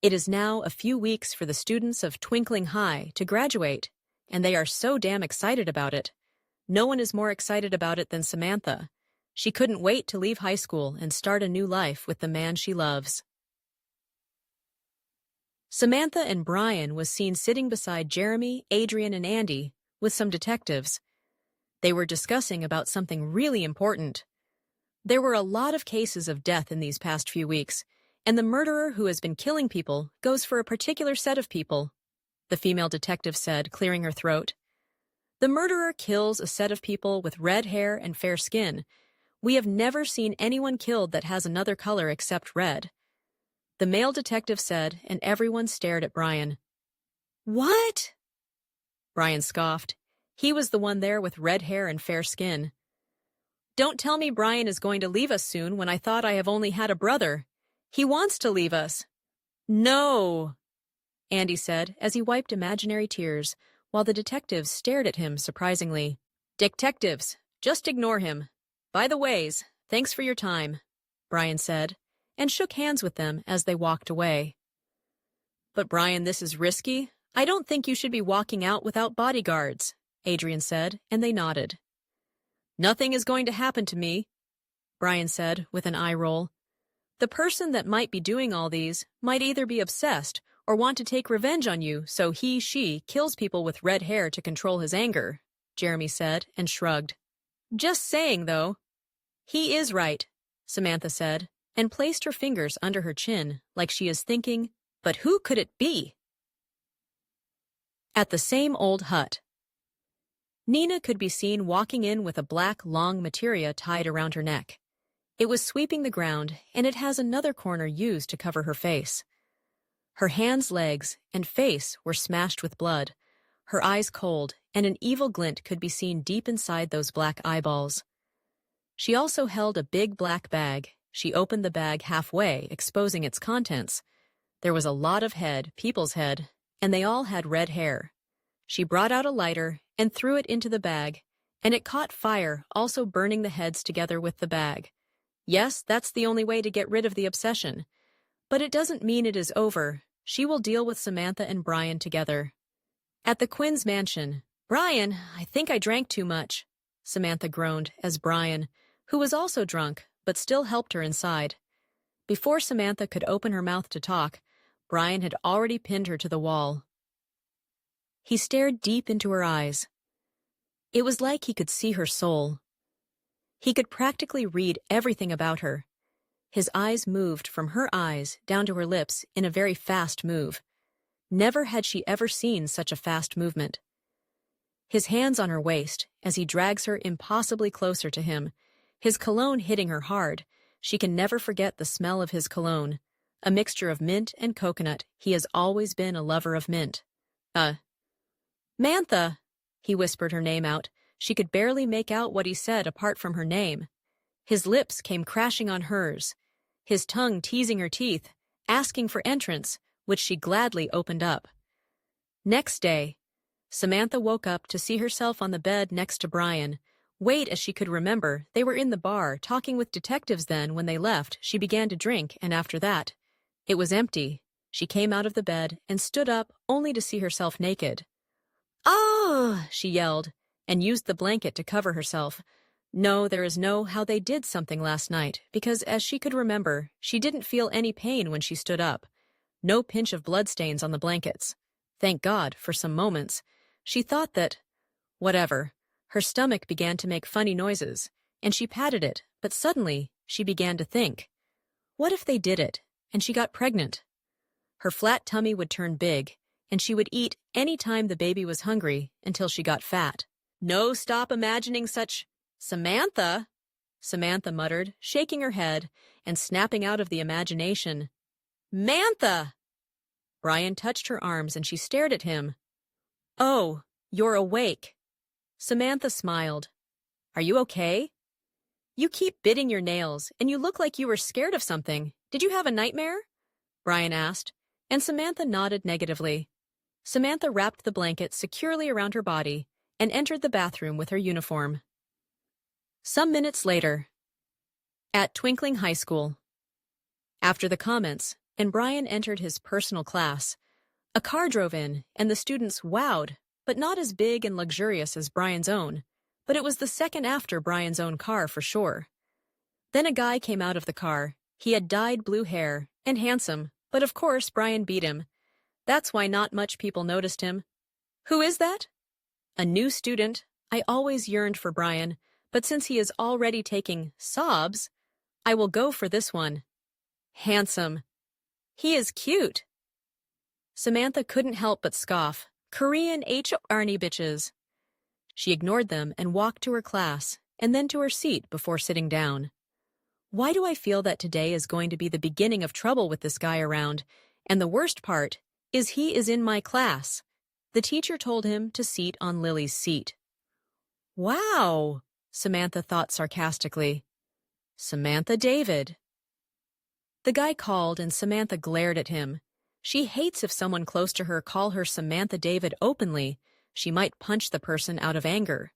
It is now a few weeks for the students of Twinkling High to graduate, and they are so damn excited about it. No one is more excited about it than Samantha. She couldn't wait to leave high school and start a new life with the man she loves. Samantha and Bryan was seen sitting beside Jeremy, Adrien, and Andy with some detectives. They were discussing about something really important. There were a lot of cases of death in these past few weeks, and the murderer who has been killing people goes for a particular set of people, the female detective said, clearing her throat. The murderer kills a set of people with red hair and fair skin. We have never seen anyone killed that has another color except red. The male detective said, and everyone stared at Bryan. What? Bryan scoffed. He was the one there with red hair and fair skin. Don't tell me Bryan is going to leave us soon when I thought I have only had a brother. He wants to leave us. No, Andy said as he wiped imaginary tears while the detectives stared at him surprisingly. Detectives, just ignore him. By the ways, thanks for your time, Bryan said, and shook hands with them as they walked away. But Bryan, this is risky. I don't think you should be walking out without bodyguards, Adrien said, and they nodded. Nothing is going to happen to me, Bryan said with an eye roll. The person that might be doing all these might either be obsessed or want to take revenge on you, so she kills people with red hair to control his anger, Jeremy said and shrugged. Just saying, though. He is right, Samantha said, and placed her fingers under her chin like she is thinking, but who could it be? At the same old hut. Nina could be seen walking in with a black, long materia tied around her neck. It was sweeping the ground, and it has another corner used to cover her face. Her hands, legs, and face were smashed with blood, her eyes cold, and an evil glint could be seen deep inside those black eyeballs. She also held a big black bag. She opened the bag halfway, exposing its contents. There was a lot of people's head, and they all had red hair. She brought out a lighter and threw it into the bag, and it caught fire, also burning the heads together with the bag. Yes, that's the only way to get rid of the obsession. But it doesn't mean it is over. She will deal with Samantha and Bryan together. At the Quinn's mansion, Bryan, I think I drank too much, Samantha groaned as Bryan, who was also drunk, but still helped her inside. Before Samantha could open her mouth to talk, Bryan had already pinned her to the wall. He stared deep into her eyes. It was like he could see her soul. He could practically read everything about her. His eyes moved from her eyes down to her lips in a very fast move. Never had she ever seen such a fast movement. His hands on her waist as he drags her impossibly closer to him, his cologne hitting her hard. She can never forget the smell of his cologne. A mixture of mint and coconut. He has always been a lover of mint. Mantha, he whispered her name out. She could barely make out what he said apart from her name. His lips came crashing on hers, his tongue teasing her teeth, asking for entrance, which she gladly opened up. Next day, Samantha woke up to see herself on the bed next to Bryan. Wait, as she could remember, they were in the bar, talking with detectives. Then, when they left, she began to drink, and after that, it was empty. She came out of the bed and stood up, only to see herself naked. "Ah!" she yelled, and used the blanket to cover herself. No, there is no how they did something last night, because as she could remember, she didn't feel any pain when she stood up. No pinch of bloodstains on the blankets. Thank God, for some moments. She thought that, whatever. Her stomach began to make funny noises, and she patted it, but suddenly she began to think. What if they did it, and she got pregnant? Her flat tummy would turn big, and she would eat any time the baby was hungry until she got fat. No, stop imagining such... Samantha, Samantha muttered, shaking her head and snapping out of the imagination. Mantha! Bryan touched her arms and she stared at him. Oh, you're awake. Samantha smiled. Are you okay? You keep biting your nails, and you look like you were scared of something. Did you have a nightmare? Bryan asked, and Samantha nodded negatively. Samantha wrapped the blanket securely around her body and entered the bathroom with her uniform. Some minutes later, at Twinkling High School. After the comments, and Bryan entered his personal class. A car drove in, and the students wowed, but not as big and luxurious as Bryan's own. But it was the second after Bryan's own car for sure. Then a guy came out of the car. He had dyed blue hair, and handsome, but of course Bryan beat him. That's why not much people noticed him. Who is that? A new student. I always yearned for Bryan, but since he is already taking sobs, I will go for this one. Handsome. He is cute. Samantha couldn't help but scoff. Korean Arnie bitches. She ignored them and walked to her class, and then to her seat before sitting down. Why do I feel that today is going to be the beginning of trouble with this guy around? And the worst part is he is in my class. The teacher told him to seat on Lily's seat. Wow, Samantha thought sarcastically. Samantha David. The guy called and Samantha glared at him. She hates if someone close to her call her Samantha David openly. She might punch the person out of anger.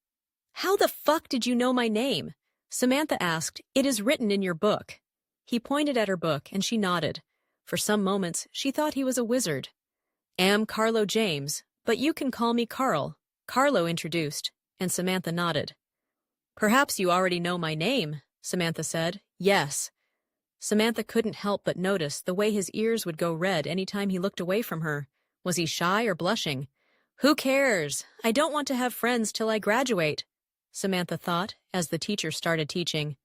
How the fuck did you know my name? Samantha asked. It is written in your book. He pointed at her book and she nodded. For some moments, she thought he was a wizard. Am Carlo James, but you can call me Carl. Carlo introduced, and Samantha nodded. Perhaps you already know my name, Samantha said. Yes. Samantha couldn't help but notice the way his ears would go red any time he looked away from her. Was he shy or blushing? Who cares? I don't want to have friends till I graduate, Samantha thought as the teacher started teaching.